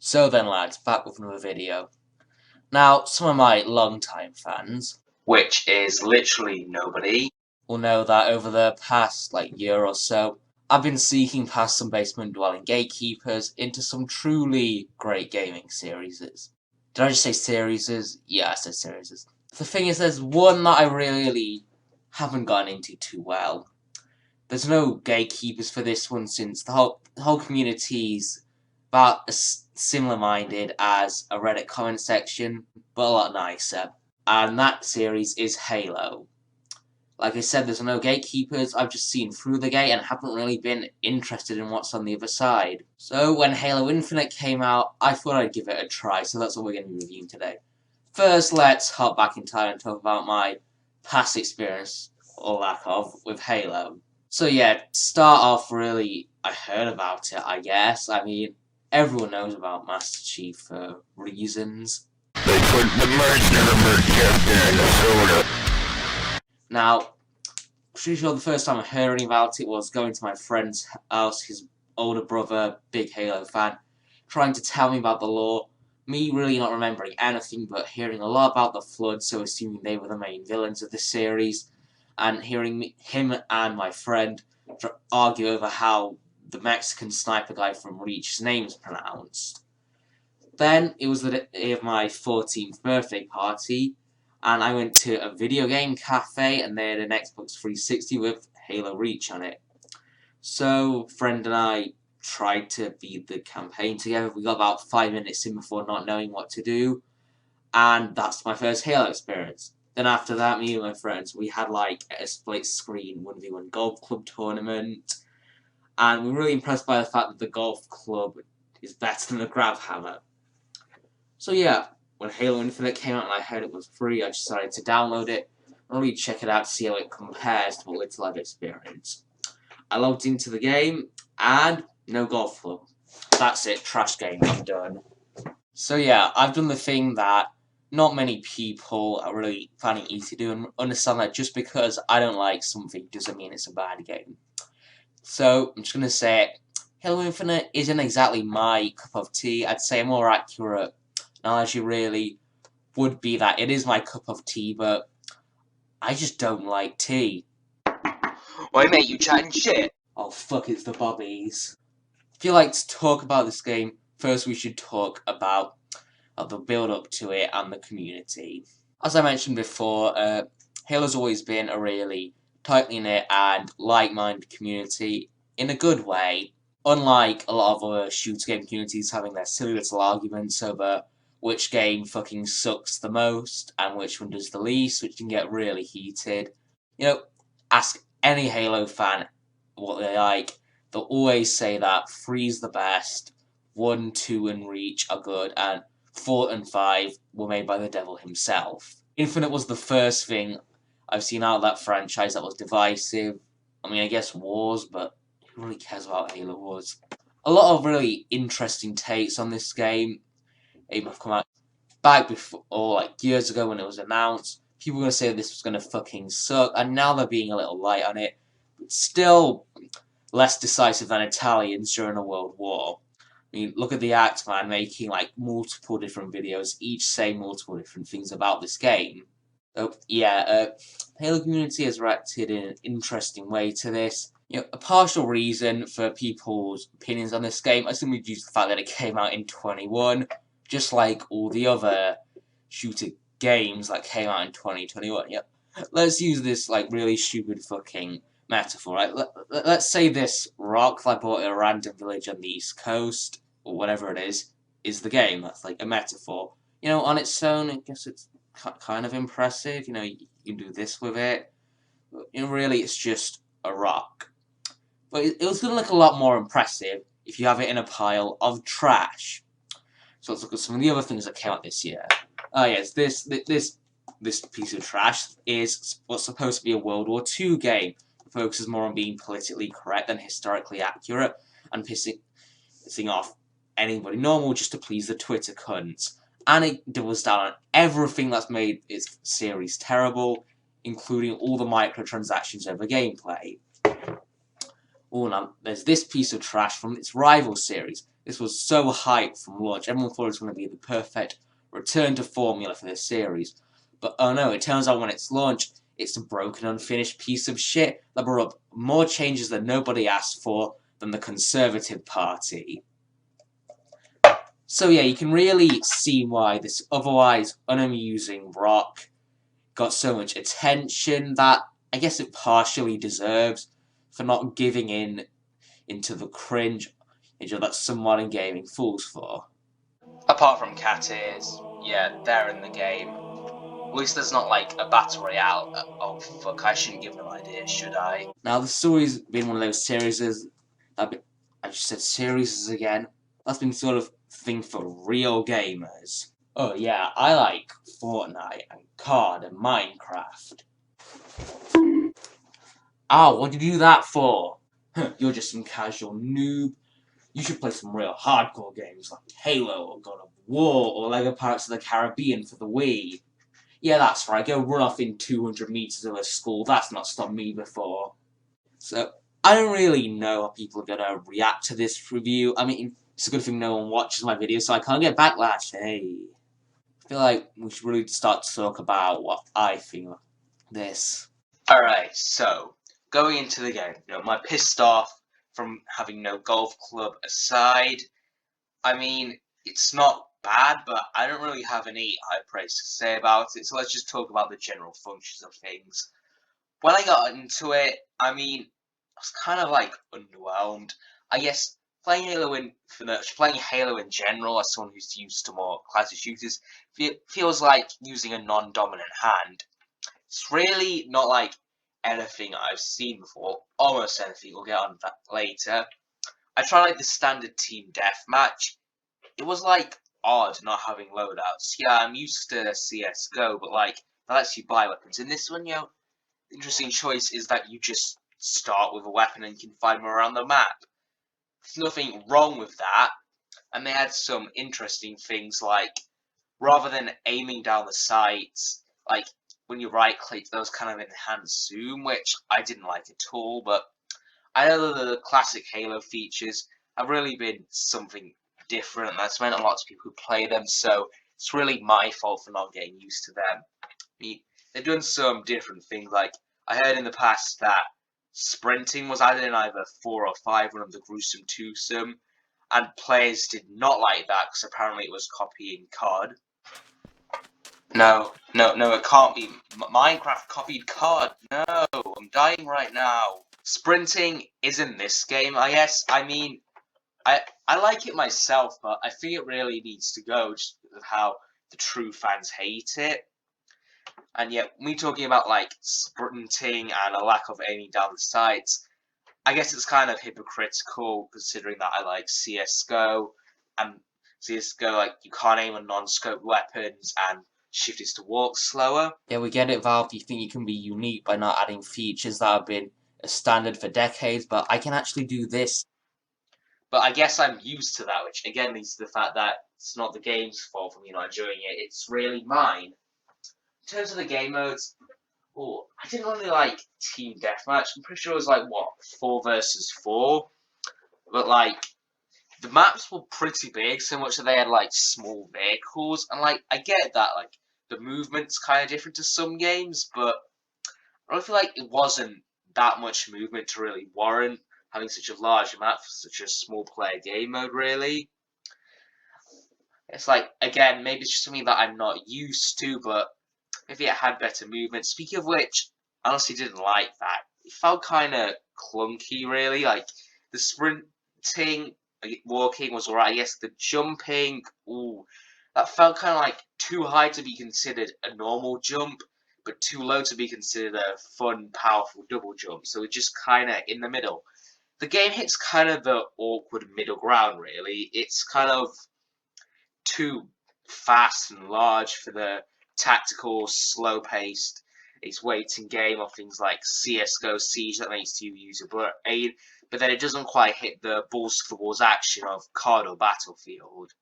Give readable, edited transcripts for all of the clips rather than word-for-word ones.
So then lads, back with another video. Now, some of my long-time fans, which is literally nobody, will know that over the past year or so, I've been seeking past some basement-dwelling gatekeepers into some truly great gaming series. Did I just say series? Yeah, I said series. The thing is, there's one that I really haven't gotten into too well. There's no gatekeepers for this one since the whole community's about as similar-minded as a Reddit comment section, but a lot nicer. And that series is Halo. Like I said, there's no gatekeepers. I've just seen through the gate and haven't really been interested in what's on the other side. So when Halo Infinite came out, I thought I'd give it a try, so that's what we're going to be reviewing today. First, let's hop back in time and talk about my past experience, or lack of, with Halo. So yeah, start off really, I heard about it, I guess. I mean, everyone knows about Master Chief for reasons. They put the mercenary captain in the soda. Now, pretty sure the first time I heard anything about it was going to my friend's house, his older brother, big Halo fan, trying to tell me about the lore. Me really not remembering anything, but hearing a lot about the Flood, so assuming they were the main villains of the series, and hearing him and my friend argue over how the Mexican sniper guy from Reach's name is pronounced. Then it was the day of my 14th birthday party, and I went to a video game cafe, and they had an Xbox 360 with Halo Reach on it. So, friend and I tried to beat the campaign together. We got about 5 minutes in before not knowing what to do, and that's my first Halo experience. Then after that, me and my friends, we had a split screen 1v1 golf club tournament, and we were really impressed by the fact that the golf club is better than a grab hammer. So yeah, when Halo Infinite came out and I heard it was free, I decided to download it and really check it out to see how it compares to what little I've experienced. I logged into the game, and no golf club. That's it, trash game, I'm done. So yeah, I've done the thing that not many people are really finding easy to do, and understand that just because I don't like something doesn't mean it's a bad game. So, I'm just going to say it. Halo Infinite isn't exactly my cup of tea. I'd say a more accurate analogy really would be that it is my cup of tea, but I just don't like tea. Why, mate, you chatting shit? Oh fuck, it's the bobbies. If you like to talk about this game, first we should talk about the build-up to it and the community. As I mentioned before, Halo's always been a really tightly knit and like-minded community in a good way, unlike a lot of other shooter game communities having their silly little arguments over which game fucking sucks the most and which one does the least, which can get really heated. You know, ask any Halo fan what they like. They'll always say that 3's the best, 1, 2, and Reach are good, and 4 and 5 were made by the devil himself. Infinite was the first thing I've seen out of that franchise that was divisive. I mean, I guess Wars, but who really cares about Halo Wars? A lot of really interesting takes on this game have come out back before, or years ago when it was announced. People were going to say this was going to fucking suck, and now they're being a little light on it. But still less decisive than Italians during a world war. I mean, look at the Act Man making multiple different videos, each saying multiple different things about this game. So yeah, Halo community has reacted in an interesting way to this. You know, a partial reason for people's opinions on this game is simply due to the fact that it came out in 21, just like all the other shooter games that came out in 2021. Yep. Let's use this really stupid fucking metaphor, right? Let's say this rock that I bought at a random village on the East Coast, or whatever it is the game. That's a metaphor. You know, on its own, I guess it's kind of impressive. You know, you can do this with it. But, you know, really, it's just a rock. But it was going to look a lot more impressive if you have it in a pile of trash. So let's look at some of the other things that came out this year. Oh yes, this piece of trash is what's supposed to be a World War II game. It focuses more on being politically correct than historically accurate, and pissing off anybody normal just to please the Twitter cunts. And it doubles down on everything that's made its series terrible, including all the microtransactions over gameplay. Oh, now there's this piece of trash from its rival series, This was so hyped from launch. Everyone thought it was going to be the perfect return to formula for this series. But oh no, it turns out when it's launched, it's a broken, unfinished piece of shit that brought up more changes that nobody asked for than the Conservative Party. So yeah, you can really see why this otherwise unamusing rock got so much attention that I guess it partially deserves for not giving into the cringe that some modern gaming falls for. Apart from cat ears, yeah, they're in the game. At least there's not like a battle royale. Oh fuck, I shouldn't give them ideas, should I? Now the story's been one of those series I just said series again. That's been sort of thing for real gamers. Oh yeah, I like Fortnite and COD and Minecraft. Ow, what did you do that for? You're just some casual noob. You should play some real hardcore games like Halo or God of War or LEGO Pirates of the Caribbean for the Wii. Yeah, that's right, go run off in 200 meters of a school. That's not stopped me before. So, I don't really know how people are gonna react to this review. I mean, it's a good thing no one watches my videos, so I can't get backlash. Hey. I feel like we should really start to talk about what I think of this. Alright, so, going into the game, my pissed off from having no golf club aside, I mean, it's not bad, but I don't really have any high praise to say about it, so let's just talk about the general functions of things. When I got into it, I mean, I was kind of like underwhelmed. I guess playing Halo in general, as someone who's used to more classic shooters, feels like using a non-dominant hand. It's really not like anything I've seen before. Almost anything. We'll get on that later. I tried like the standard team deathmatch. It was like odd not having loadouts. Yeah, I'm used to CS:GO, but like that lets you buy weapons. In this one, the interesting choice is that you just start with a weapon and you can find them around the map. There's nothing wrong with that. And they had some interesting things like rather than aiming down the sights, like when you right click, there was kind of enhanced zoom, which I didn't like at all. But I know that the classic Halo features have really been something different, and that's meant a lot to people who play them, so it's really my fault for not getting used to them. I mean, they've done some different things, like I heard in the past that sprinting was added in either 4 or 5 of the gruesome twosome, and players did not like that because apparently it was copying COD. No, it can't be. Minecraft copied COD. No, I'm dying right now. Sprinting is in this game, I guess. I mean, I like it myself, but I think it really needs to go just because of how the true fans hate it. And yet, me talking about like sprinting and a lack of aiming down the sights, I guess it's kind of hypocritical considering that I like CS:GO, and CS:GO like you can't aim on non-scope weapons and shift is to walk slower. Yeah, we get it, Valve. You think you can be unique by not adding features that have been a standard for decades, but I can actually do this. But I guess I'm used to that, which again leads to the fact that it's not the game's fault for me not enjoying it, it's really mine. In terms of the game modes, I didn't really like Team Deathmatch. I'm pretty sure it was like, 4 versus 4? But like, the maps were pretty big, so much that they had like small vehicles, and like, I get that, like, the movement's kind of different to some games, but I don't feel like it wasn't that much movement to really warrant having such a large map for such a small player game mode, really. It's like, again, maybe it's just something that I'm not used to, but maybe it had better movement. Speaking of which, I honestly didn't like that. It felt kind of clunky, really. Like, the sprinting, walking was alright. Yes, the jumping, that felt kind of like too high to be considered a normal jump, but too low to be considered a fun, powerful double jump. So it's just kind of in the middle. The game hits kind of the awkward middle ground, really. It's kind of too fast and large for the tactical, slow-paced, it's waiting game of things like CS:GO Siege that makes you use your aid, but then it doesn't quite hit the balls to the walls action of COD or Battlefield.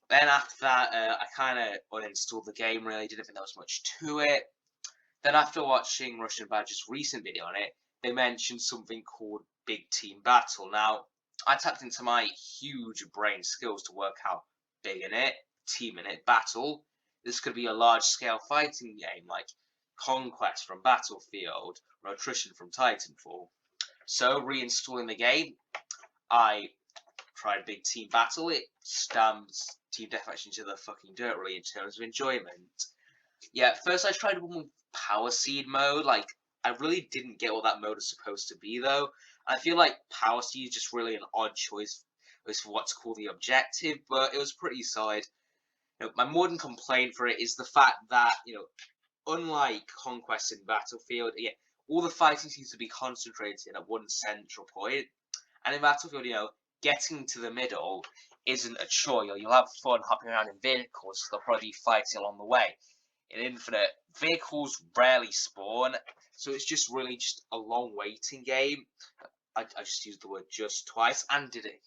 Then after that, I kind of uninstalled the game. Really, didn't think there was much to it. Then after watching Russian Badger's recent video on it, they mentioned something called Big Team Battle. Now, I tapped into my huge brain skills to work out big in it, team in it, battle. This could be a large-scale fighting game like Conquest from Battlefield or Attrition from Titanfall. So, reinstalling the game, I tried Big Team Battle. It stamps Team Deathmatch into the fucking dirt, really, in terms of enjoyment. Yeah, first I tried one with Power Seed mode. Like, I really didn't get what that mode is supposed to be, though. I feel like Power Seed is just really an odd choice for what's called the objective, but it was pretty solid. My modern complaint for it is the fact that, unlike Conquest and Battlefield, all the fighting seems to be concentrated at one central point. And in Battlefield, getting to the middle isn't a chore. You'll have fun hopping around in vehicles, so they'll probably be fighting along the way. In Infinite, vehicles rarely spawn, so it's just really just a long waiting game. I just used the word just twice, and did it again.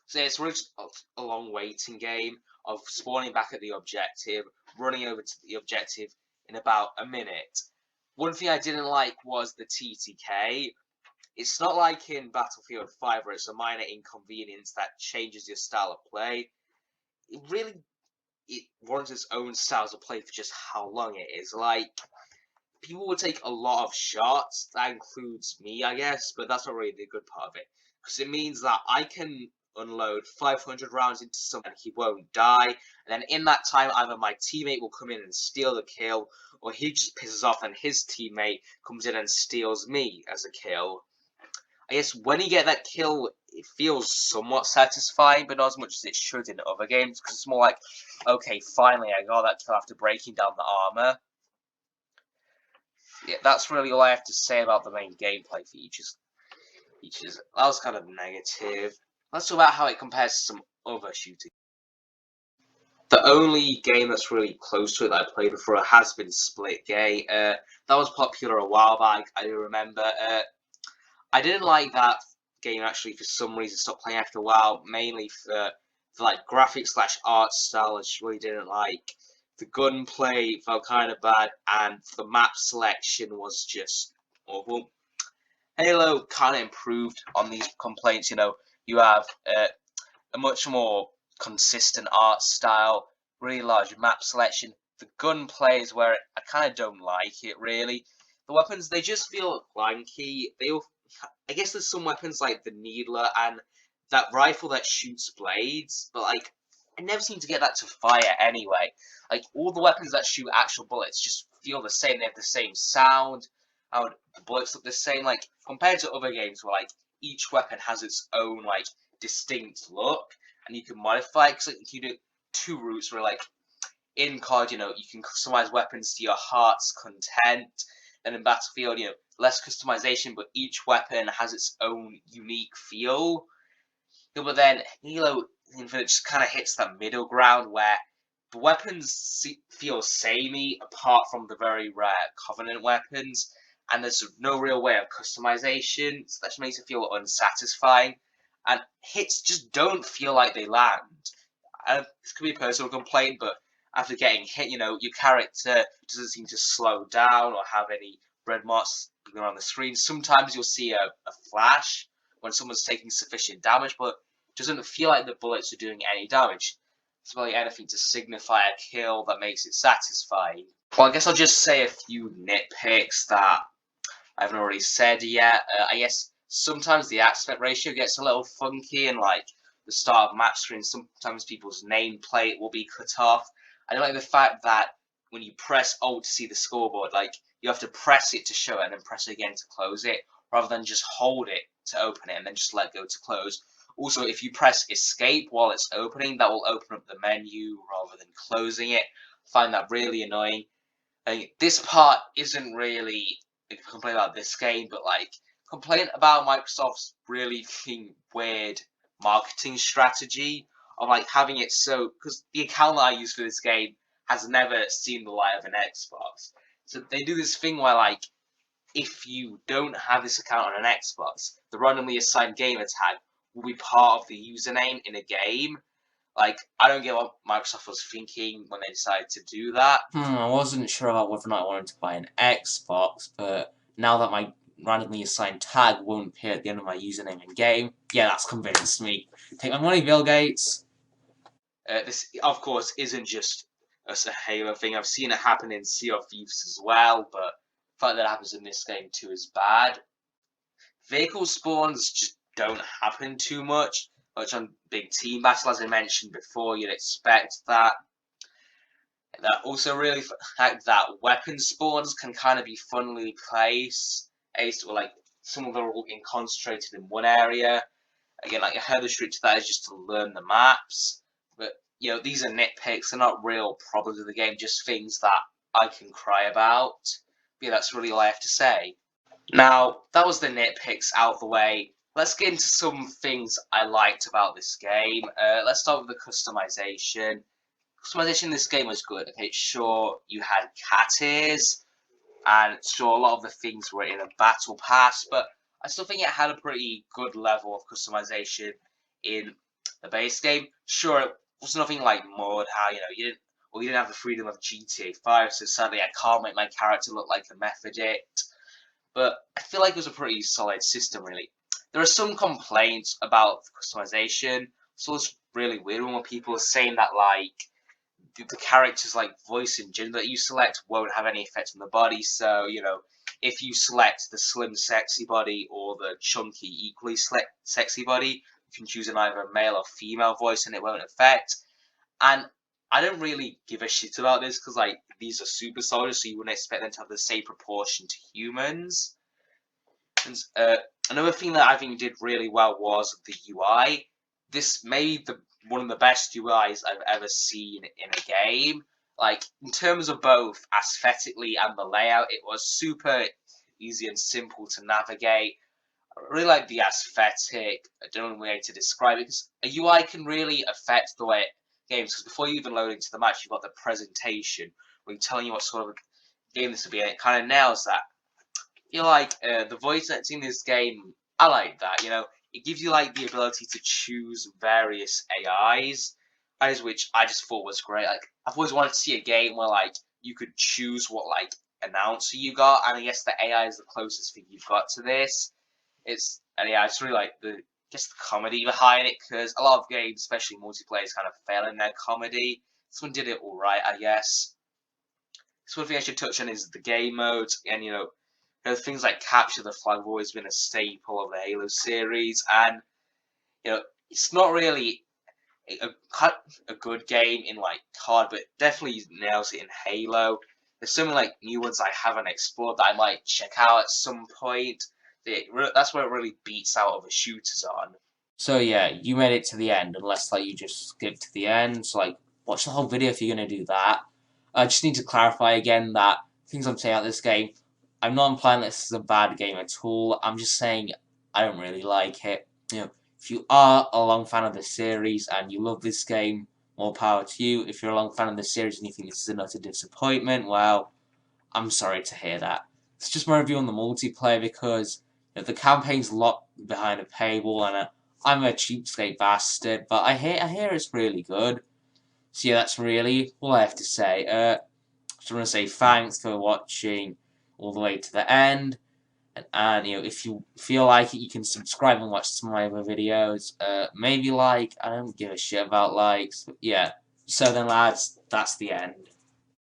So it's really just a long waiting game of spawning back at the objective, running over to the objective in about a minute. One thing I didn't like was the TTK. It's not like in Battlefield 5 where it's a minor inconvenience that changes your style of play. It warrants its own styles of play for just how long it is. Like, people will take a lot of shots. That includes me, I guess, but that's not really the good part of it. Because it means that I can unload 500 rounds into someone and he won't die. And then in that time, either my teammate will come in and steal the kill, or he just pisses off and his teammate comes in and steals me as a kill. I guess when you get that kill, it feels somewhat satisfying, but not as much as it should in other games, because it's more like, okay, finally I got that kill after breaking down the armor. Yeah, that's really all I have to say about the main gameplay features. That was kind of negative. Let's talk about how it compares to some other shooting. The only game that's really close to it that I played before has been Splitgate. That was popular a while back, I remember. I didn't like that game actually for some reason. Stopped playing after a while, mainly for like graphics / art style. I just really didn't like. The gunplay felt kind of bad, and the map selection was just awful. Halo kind of improved on these complaints. You have a much more consistent art style, really large map selection. The gunplay is where I kind of don't like it, really. The weapons, they just feel clunky. I guess there's some weapons like the Needler and that rifle that shoots blades, but like, I never seem to get that to fire anyway. Like, all the weapons that shoot actual bullets just feel the same. They have the same sound. The bullets look the same. Like, compared to other games where like each weapon has its own like distinct look, and you can modify it. Because like, you do two routes where like in COD, you can customize weapons to your heart's content. And in Battlefield, less customization, but each weapon has its own unique feel. But then Halo Infinite just kind of hits that middle ground where the weapons feel samey apart from the very rare Covenant weapons, and there's no real way of customization, so that just makes it feel unsatisfying. And hits just don't feel like they land. This could be a personal complaint, but after getting hit, your character doesn't seem to slow down or have any red marks on the screen. Sometimes you'll see a flash when someone's taking sufficient damage, but it doesn't feel like the bullets are doing any damage. It's really anything to signify a kill that makes it satisfying. Well, I guess I'll just say a few nitpicks that I haven't already said yet. I guess sometimes the aspect ratio gets a little funky, and like the start of map screen, sometimes people's nameplate will be cut off. I don't like the fact that when you press Alt to see the scoreboard, like, you have to press it to show it and then press it again to close it, rather than just hold it to open it and then just let go to close. Also, if you press Escape while it's opening, that will open up the menu rather than closing it. I find that really annoying. This part isn't really a complaint about this game, but like, complaint about Microsoft's really weird marketing strategy of like having it so, because the account that I use for this game has never seen the light of an Xbox. So they do this thing where like, if you don't have this account on an Xbox, the randomly assigned gamer tag will be part of the username in a game. Like, I don't get what Microsoft was thinking when they decided to do that. I wasn't sure about whether or not I wanted to buy an Xbox, but now that my randomly assigned tag won't appear at the end of my username in game. Yeah, that's convinced me. Take my money, Bill Gates. This, of course, isn't just a Halo thing. I've seen it happen in Sea of Thieves as well, but the fact that it happens in this game too is bad. Vehicle spawns just don't happen too much on big team battle, as I mentioned before. You'd expect that. That also really fact that weapon spawns can kind of be funnily placed, or like some of them are all concentrated in one area. Again, like I heard the trick to that is just to learn the maps. But these are nitpicks. They're not real problems of the game, just things that I can cry about. But yeah, that's really all I have to say. Now, that was the nitpicks out of the way. Let's get into some things I liked about this game. Let's start with the customization. Customization in this game was good. Okay, sure, you had cat ears, and sure, a lot of the things were in a battle pass, but I still think it had a pretty good level of customization in the base game. Sure, it was nothing like mod, how you didn't have the freedom of GTA 5, so sadly I can't make my character look like a meth addict. But I feel like it was a pretty solid system, really. There are some complaints about customization, so it's really weird when people are saying that, like, the character's like voice and gender that you select won't have any effect on the body. So if you select the slim sexy body or the chunky equally sexy body, you can choose an either male or female voice and it won't affect. And I don't really give a shit about this because like these are super soldiers, so you wouldn't expect them to have the same proportion to humans. And another thing that I think did really well was the UI. This made one of the best UIs I've ever seen in a game. Like, in terms of both aesthetically and the layout, it was super easy and simple to navigate. I really like the aesthetic. I don't know a way to describe it, because a UI can really affect the way games, because before you even load into the match, you've got the presentation, where you're telling you what sort of game this will be, and it kind of nails that. I feel like the voice acting in this game, I like that, it gives you like the ability to choose various AIs, which I just thought was great. Like I've always wanted to see a game where like you could choose what like announcer you got, and I guess the AI is the closest thing you've got to this. I just really like the comedy behind it, because a lot of games, especially multiplayer, kind of fail in their comedy. This one did it all right, I guess. So one thing I should touch on is the game modes, and things like capture the flag have always been a staple of the Halo series, and it's not really a good game in like COD, but definitely nails it in Halo. There's so many like new ones I haven't explored that I might check out at some point. That's where it really beats out other shooters on. So yeah, you made it to the end, unless like you just skipped to the end. So like, watch the whole video if you're gonna do that. I just need to clarify again that things I'm saying about this game, I'm not implying this is a bad game at all. I'm just saying I don't really like it. If you are a long fan of the series and you love this game, more power to you. If you're a long fan of the series and you think this is an utter disappointment, well, I'm sorry to hear that. It's just my review on the multiplayer, because the campaign's locked behind a paywall, and I'm a cheapskate bastard, but I hear it's really good. So yeah, that's really all I have to say. Just want to say thanks for watching all the way to the end, and if you feel like it, you can subscribe and watch some of my other videos. Maybe like, I don't give a shit about likes, but yeah. So then lads, that's the end.